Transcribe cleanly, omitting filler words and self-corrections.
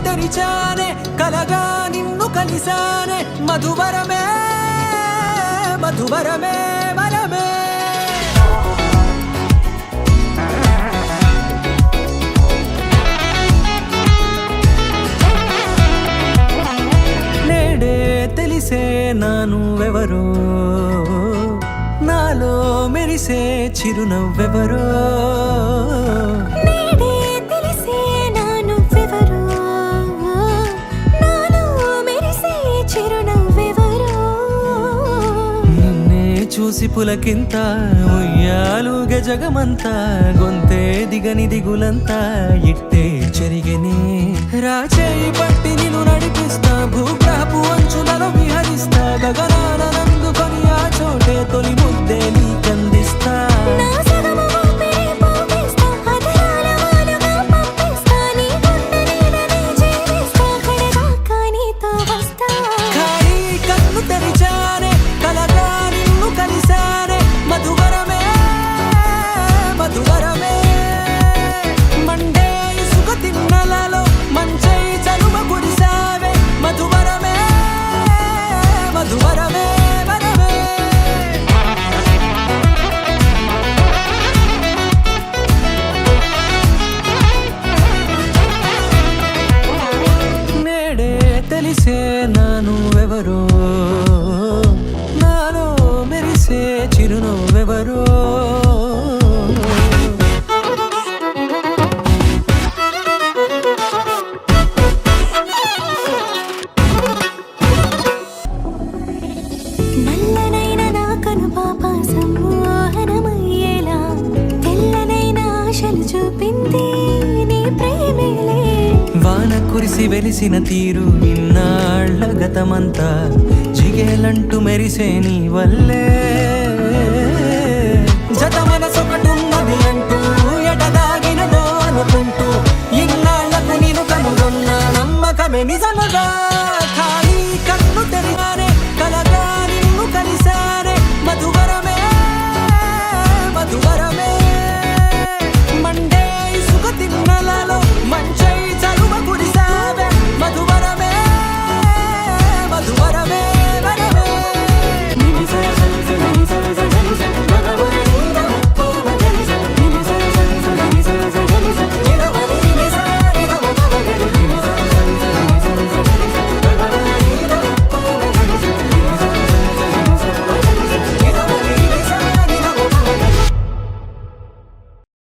తెరిచానే కలగా నిన్ను కలిసానే మధువరమే మధువరమే వరమే నేడే తెలిసే నానువెవరో నాలో మెరిసే చిరునవ్వెవరో చూసి పులకింత ఉయ్యాలుగ జగమంతా గొంతే దిగని దిగులంతా ఇట్టే చెరిగనే రాచేయి పట్టి నిన్ను నడిపిస్తా భూగ్రహపు అంచులలో విహరిస్తా గగనాన నందుకొని ఆ చోటే తొలి ముద్దే నీకందిస్తా తెలిసే నానువెవరో నాలో మెరిసే చిరునవ్వెవరో నల్లనైన నా కనుపాప సమ్మోహనమయ్యేలా తెల్లనైన ఆశలు చూపింది నీ ప్రేమేలే వాన కురిసి వెలిసిన తీరు ఇన్నాళ్ల గతమంతా జిగేలంటూ మెరిసే నీ వల్లే జత మనసొకటున్నది అంటూ ఎటదాగినదో అనుకుంటూ ఇన్నాళ్లకు నేను కనుగొన్న నమ్మకమే నిజముగా